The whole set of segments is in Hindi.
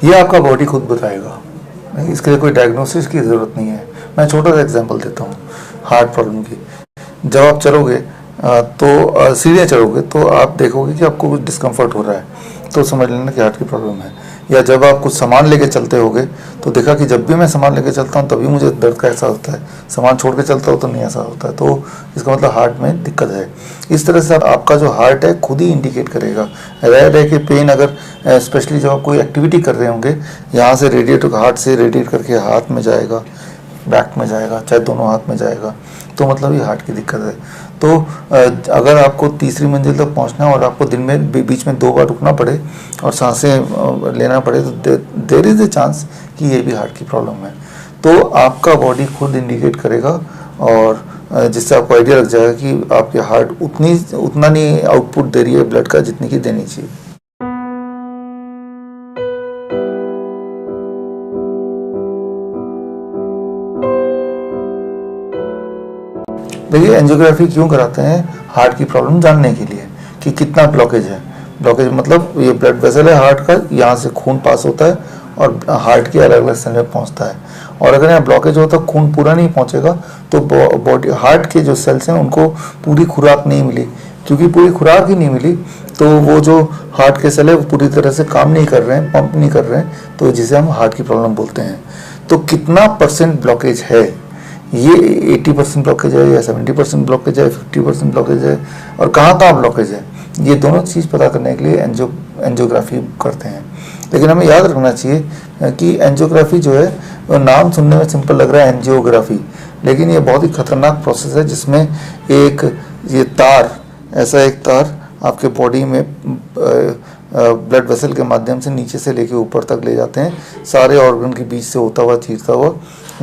ये आपका बॉडी खुद बताएगा, इसके लिए कोई डायग्नोसिस की ज़रूरत नहीं है। मैं छोटा सा एग्जांपल देता हूँ हार्ट प्रॉब्लम की। जब आप चलोगे तो सीढ़ियाँ चढ़ोगे तो आप देखोगे कि आपको कुछ डिस्कम्फर्ट हो रहा है, तो समझ लेना कि हार्ट की प्रॉब्लम है। या जब आप कुछ सामान लेके चलते होगे तो देखा कि जब भी मैं सामान लेके चलता हूँ तभी मुझे दर्द का एहसास होता है, सामान छोड़ के चलता हूँ तो नहीं ऐसा होता है, तो इसका मतलब हार्ट में दिक्कत है। इस तरह से आपका जो हार्ट है खुद ही इंडिकेट करेगा। रह रह के पेन, अगर स्पेशली जब आप कोई एक्टिविटी कर रहे होंगे, यहाँ से रेडिएट हार्ट से रेडिएट करके हाथ में जाएगा, बैक में जाएगा, चाहे दोनों हाथ में जाएगा, तो मतलब ये हार्ट की दिक्कत है। तो अगर आपको तीसरी मंजिल तक पहुंचना है और आपको दिन में बीच में 2 बार रुकना पड़े और सांसें लेना पड़े, तो देयर इज़ ए चांस कि ये भी हार्ट की प्रॉब्लम है। तो आपका बॉडी खुद इंडिकेट करेगा और जिससे आपको आइडिया लग जाएगा कि आपके हार्ट उतना नहीं आउटपुट दे रही है ब्लड का जितनी की देनी चाहिए। देखिए, एंजियोग्राफी क्यों कराते हैं? हार्ट की प्रॉब्लम जानने के लिए कि कितना ब्लॉकेज है। ब्लॉकेज मतलब ये ब्लड वेसल है हार्ट का, यहाँ से खून पास होता है और हार्ट की अलग अलग सेल में पहुँचता है। और अगर यहाँ ब्लॉकेज होता है, खून पूरा नहीं पहुँचेगा, तो बॉडी हार्ट के जो सेल्स हैं उनको पूरी खुराक नहीं मिली। क्योंकि पूरी खुराक ही नहीं मिली तो वो जो हार्ट के सेल है वो पूरी तरह से काम नहीं कर रहे हैं, पंप नहीं कर रहे हैं, तो जिसे हम हार्ट की प्रॉब्लम बोलते हैं। तो कितना % ब्लॉकेज है, ये 80% ब्लॉकेज है या 70% ब्लॉकेज है, 50% ब्लॉकेज है, और कहाँ कहाँ ब्लॉकेज है, ये दोनों चीज़ पता करने के लिए एंजियोग्राफी करते हैं। लेकिन हमें याद रखना चाहिए कि एंजियोग्राफी जो है, नाम सुनने में सिंपल लग रहा है एंजियोग्राफी, लेकिन ये बहुत ही खतरनाक प्रोसेस है जिसमें ये तार, ऐसा एक तार आपके बॉडी में ब्लड वेसल के माध्यम से नीचे से लेके ऊपर तक ले जाते हैं, सारे ऑर्गन के बीच से होता हुआ चीरता हुआ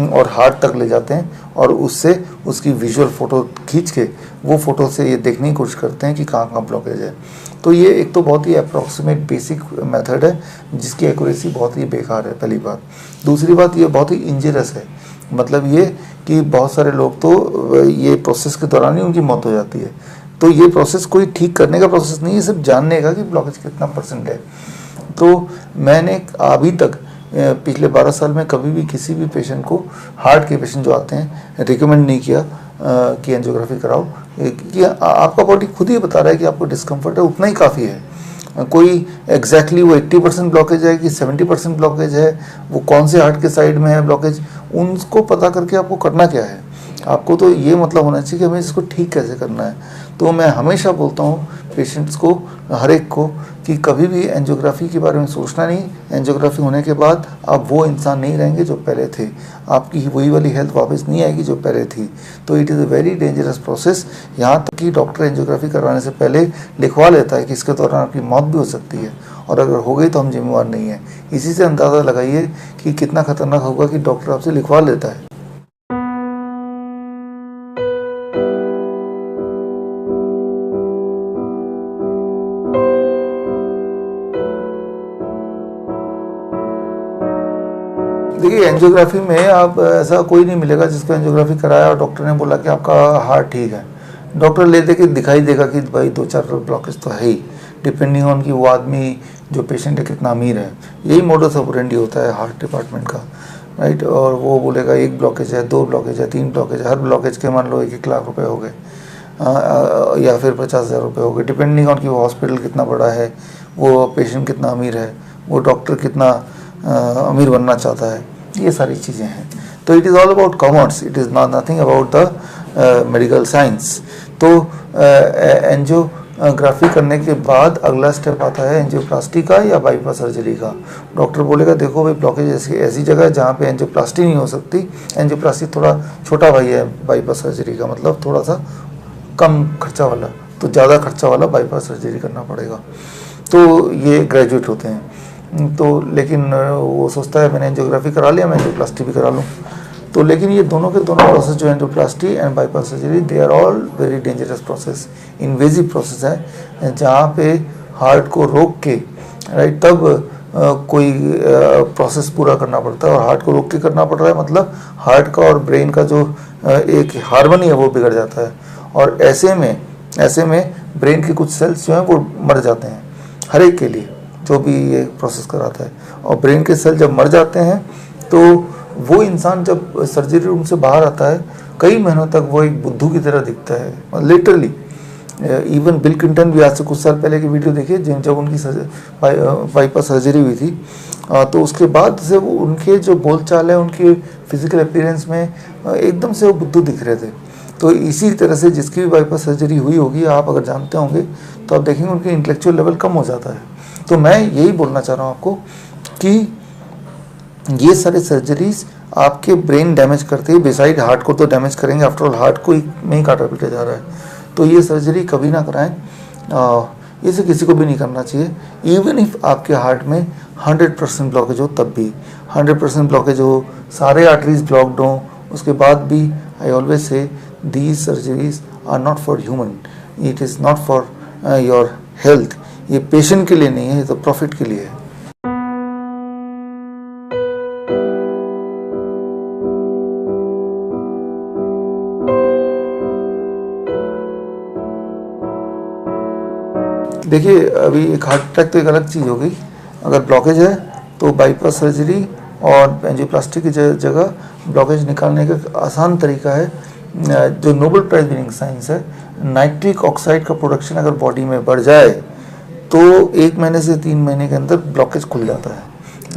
और हार्ट तक ले जाते हैं, और उससे उसकी विजुअल फ़ोटो खींच के वो फ़ोटो से ये देखने की कोशिश करते हैं कि कहाँ कहाँ ब्लॉकेज है। तो ये एक तो बहुत ही अप्रॉक्सीमेट बेसिक मेथड है जिसकी एक्यूरेसी बहुत ही बेकार है, पहली बात। दूसरी बात, ये बहुत ही इंजरियस है, मतलब ये कि बहुत सारे लोग तो ये प्रोसेस के दौरान ही उनकी मौत हो जाती है। तो ये प्रोसेस कोई ठीक करने का प्रोसेस नहीं है, सिर्फ जानने का कि ब्लॉकेज कितना % है। तो मैंने अभी तक पिछले 12 साल में कभी भी किसी भी पेशेंट को, हार्ट के पेशेंट जो आते हैं, रिकमेंड नहीं किया कि एंजियोग्राफी कराओ, कि आपका बॉडी खुद ही बता रहा है कि आपको डिस्कम्फर्ट है, उतना ही काफ़ी है। कोई एग्जैक्टली वो 80% ब्लॉकेज है कि 70% ब्लॉकेज है, वो कौन से हार्ट के साइड में है ब्लॉकेज, उनको पता करके आपको करना क्या है। आपको तो ये मतलब होना चाहिए कि हमें इसको ठीक कैसे करना है। तो मैं हमेशा बोलता हूँ पेशेंट्स को, हर एक को, कि कभी भी एंजियोग्राफी के बारे में सोचना नहीं। एंजियोग्राफी होने के बाद आप वो इंसान नहीं रहेंगे जो पहले थे, आपकी वही वाली हेल्थ वापस नहीं आएगी जो पहले थी। तो it is a very dangerous process. यहाँ तक कि डॉक्टर एंजियोग्राफी करवाने से पहले लिखवा लेता है कि इसके दौरान आपकी मौत भी हो सकती है, और अगर हो गई तो हम जिम्मेवार नहीं हैं। इसी से अंदाज़ा लगाइए कि कितना खतरनाक होगा कि डॉक्टर आपसे लिखवा लेता है। देखिए, एंजियोग्राफी में आप ऐसा कोई नहीं मिलेगा जिसको एंजियोग्राफी कराया और डॉक्टर ने बोला कि आपका हार्ट ठीक है। डॉक्टर ले दे के दिखाई देगा कि भाई 2-4 ब्लॉकेज तो है ही, डिपेंडिंग ऑन कि वो आदमी जो पेशेंट है कितना अमीर है। यही मोडस ऑपरेंडी होता है हार्ट डिपार्टमेंट का, राइट। और वो बोलेगा 1 ब्लॉकेज है, 2 ब्लॉकेज है, 3 ब्लॉकेज है, हर ब्लॉकेज के मान लो 1-1 लाख रुपये हो गए, या फिर 50,000 रुपये हो गए, डिपेंडिंग ऑन कि वो हॉस्पिटल कितना बड़ा है, वो पेशेंट कितना अमीर है, वो डॉक्टर कितना अमीर बनना चाहता है, ये सारी चीज़ें हैं। तो it is all about commerce, it is nothing about the medical science. तो एंजियोग्राफी करने के बाद अगला स्टेप आता है एंजियोप्लास्टी का या बाईपास सर्जरी का। डॉक्टर बोलेगा देखो भाई, ब्लॉकेज ऐसी जगह है जहाँ पे एंजियोप्लास्टी नहीं हो सकती। एंजियोप्लास्टी थोड़ा छोटा भाई है बाईपास सर्जरी का, मतलब थोड़ा सा कम खर्चा वाला, तो ज़्यादा खर्चा वाला बाईपास सर्जरी करना पड़ेगा। तो ये ग्रेजुएट होते हैं। तो लेकिन वो सोचता है मैंने एंजियोग्राफी करा लिया, मैं एंजियोप्लास्टी भी करा लूँ। तो लेकिन ये दोनों के दोनों प्रोसेस जो angioplasty and bypass surgery, they are all very dangerous process, invasive process है, जहाँ पे हार्ट को रोक के, राइट, तब कोई प्रोसेस पूरा करना पड़ता है। और हार्ट को रोक के करना पड़ रहा है मतलब हार्ट का और ब्रेन का जो एक हार्मनी है वो बिगड़ जाता है, और ऐसे में ब्रेन के कुछ सेल्स जो हैं वो मर जाते हैं, हर एक के लिए, जो भी ये प्रोसेस कराता है। और ब्रेन के सेल जब मर जाते हैं तो वो इंसान जब सर्जरी रूम से बाहर आता है कई महीनों तक वो एक बुद्धू की तरह दिखता है, लिटरली। इवन बिल क्लिंटन भी आज से कुछ साल पहले की वीडियो देखिए जब उनकी बाईपास सर्जरी हुई थी, तो उसके बाद से वो उनके जो बोलचाल है, उनके फिजिकल अपीयरेंस में एकदम से वो बुद्धू दिख रहे थे। तो इसी तरह से जिसकी भी बाईपास सर्जरी हुई होगी, आप अगर जानते होंगे तो आप देखेंगे उनके इंटेलेक्चुअल लेवल कम हो जाता है। तो मैं यही बोलना चाह रहा हूँ आपको कि ये सारे सर्जरीज आपके ब्रेन डैमेज करते हैं, बिसाइड हार्ट को तो डैमेज करेंगे, आफ्टर ऑल हार्ट को में ही काटा पीटा जा रहा है। तो ये सर्जरी कभी ना कराएं, इसे किसी को भी नहीं करना चाहिए। इवन इफ आपके हार्ट में 100% ब्लॉकेज हो, तब भी 100% ब्लॉकेज हो, सारे आर्टरीज ब्लॉक्ड हों, उसके बाद भी I always say these surgeries are not for human, it is not for your health. ये पेशेंट के लिए नहीं है, ये तो प्रॉफिट के लिए है। देखिए, अभी एक हार्ट अटैक तो एक अलग चीज़ हो गई। अगर ब्लॉकेज है तो बाईपास सर्जरी और एंजियोप्लास्टी की जगह ब्लॉकेज निकालने का आसान तरीका है, जो नोबेल प्राइज विनिंग साइंस है, नाइट्रिक ऑक्साइड का प्रोडक्शन अगर बॉडी में बढ़ जाए तो 1 महीने से 3 महीने के अंदर ब्लॉकेज खुल जाता है।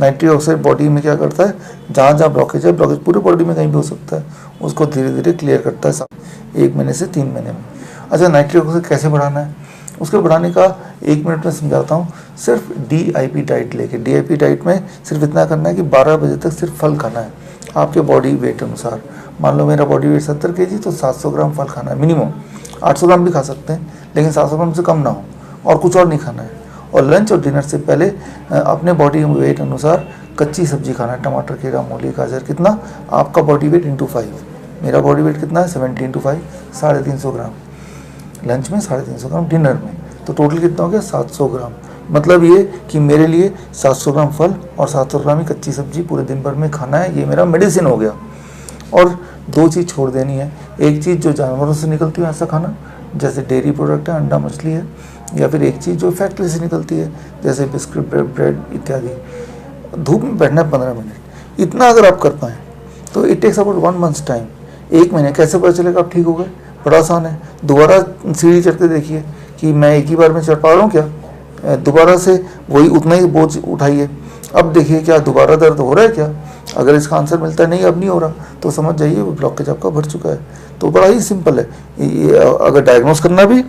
नाइट्रिक ऑक्साइड बॉडी में क्या करता है, जहाँ जहाँ ब्लॉकेज है, ब्लॉकेज पूरी बॉडी में कहीं भी हो सकता है, उसको धीरे धीरे क्लियर करता है 1 महीने से 3 महीने में। अच्छा, नाइट्रिक ऑक्साइड कैसे बढ़ाना है, उसको बढ़ाने का 1 मिनट में समझाता हूँ। सिर्फ DIP डाइट लेके, DIP डाइट में सिर्फ इतना करना है कि 12 बजे तक सिर्फ फल खाना है आपके बॉडी वेट अनुसार। मान लो मेरा बॉडी वेट 70 kg, तो 700 ग्राम फल खाना है मिनिमम। 800 ग्राम भी खा सकते हैं, लेकिन 700 ग्राम से कम ना हो, और कुछ और नहीं खाना है। और लंच और डिनर से पहले अपने बॉडी वेट अनुसार कच्ची सब्जी खाना है, टमाटर, खीरा, मूली, गाजर। कितना? आपका बॉडी वेट इंटू 5। मेरा बॉडी वेट कितना है? 70 इंटू 5, 350 ग्राम लंच में, 350 ग्राम डिनर में, तो टोटल कितना हो गया? 700 ग्राम। मतलब ये कि मेरे लिए 700 ग्राम फल और 700 ग्राम ही कच्ची सब्जी पूरे दिन भर में खाना है, ये मेरा मेडिसिन हो गया। और 2 चीज़ छोड़ देनी है। एक चीज़ जो जानवरों से निकलती है ऐसा खाना, जैसे डेयरी प्रोडक्ट है, अंडा, मछली है, या फिर एक चीज़ जो फैक्ट्री से निकलती है, जैसे बिस्किट, ब्रेड इत्यादि। धूप में बैठना है 15 मिनट, इतना अगर आप कर पाएँ तो it takes about 1 months time. 1 महीने कैसे पता चलेगा आप ठीक हो गए? बड़ा आसान है। दोबारा सीढ़ी चढ़ के देखिए कि मैं एक ही बार में चढ़ पा रहा हूँ क्या? दोबारा से वही उतना ही बोझ उठाइए। अब देखिए क्या दोबारा दर्द हो रहा है क्या? अगर इसका आंसर मिलता है नहीं, अब नहीं हो रहा, तो समझ जाइए वो ब्लॉकेज आपका भर चुका है। तो बड़ा ही सिंपल है। अगर डायग्नोस करना भी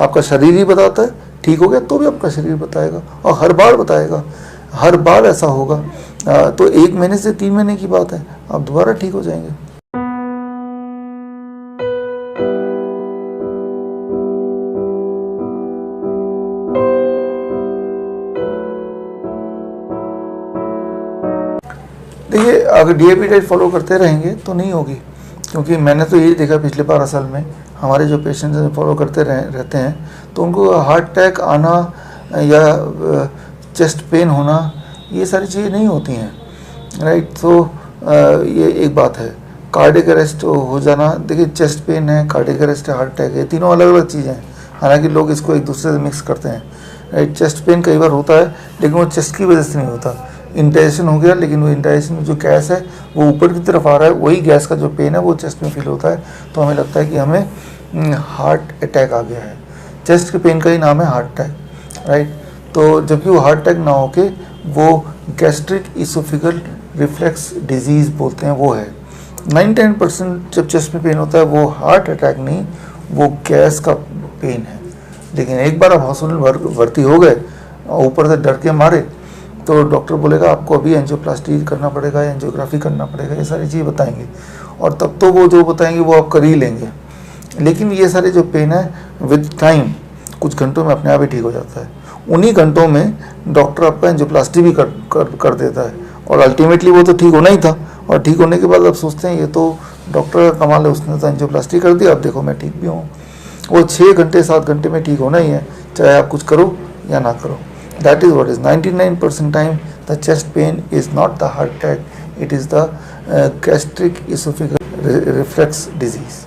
आपका शरीर ही बताता है, ठीक हो गया तो भी आपका शरीर बताएगा, और हर बार बताएगा, हर बार ऐसा होगा। तो 1 महीने से 3 महीने की बात है, आप दोबारा ठीक हो जाएंगे। देखिए, अगर DIP डाइट फॉलो करते रहेंगे तो नहीं होगी, क्योंकि मैंने तो यही देखा पिछले 12 साल में हमारे जो पेशेंट्स फॉलो करते रहते हैं तो उनको हार्ट अटैक आना या चेस्ट पेन होना, ये सारी चीज़ें नहीं होती हैं, राइट। तो ये एक बात है। कार्डियक अरेस्ट हो जाना, देखिए चेस्ट पेन है, कार्डियक अरेस्ट है, हार्ट अटैक है, तीनों अलग अलग चीज़ें हैं। हालांकि लोग इसको एक दूसरे से मिक्स करते हैं, राइट। चेस्ट पेन कई बार होता है, लेकिन वो चेस्ट की वजह से नहीं होता। इंडाइजेशन हो गया, लेकिन वो इंडाइजेशन में जो गैस है वो ऊपर की तरफ आ रहा है, वही गैस का जो पेन है वो चेस्ट में फील होता है, तो हमें लगता है कि हमें हार्ट अटैक आ गया है। चेस्ट के पेन का ही नाम है हार्ट अटैक, राइट। तो जबकि वो हार्ट अटैक ना होके वो गैस्ट्रिक इसोफिगल रिफ्लेक्स डिजीज़ बोलते हैं, वो है। 99% जब चेस्ट में पेन होता है वो हार्ट अटैक नहीं, वो गैस का पेन है। लेकिन एक बार आप हॉस्पिटल भर्ती हो गए, ऊपर से डर के मारे, तो डॉक्टर बोलेगा आपको अभी एंजियोप्लास्टी करना पड़ेगा, एंजियोग्राफी करना पड़ेगा, ये सारी चीज़ें बताएंगे, और तब तो वो जो बताएंगे वो आप कर ही लेंगे। लेकिन ये सारे जो पेन है विद टाइम कुछ घंटों में अपने आप ही ठीक हो जाता है। उन्हीं घंटों में डॉक्टर आपका एंजियोप्लास्टी भी कर देता है, और अल्टीमेटली वो तो ठीक होना ही था, और ठीक होने के बाद आप सोचते हैं ये तो डॉक्टर का कमाल है, उसने तो एंजियोप्लास्टी कर दिया, अब देखो मैं ठीक भी हूँ। वो 6 घंटे 7 घंटे में ठीक होना ही है, चाहे आप कुछ करो या ना करो। That is what is 99% time the chest pain is not the heart attack, it is the gastric esophageal reflux disease.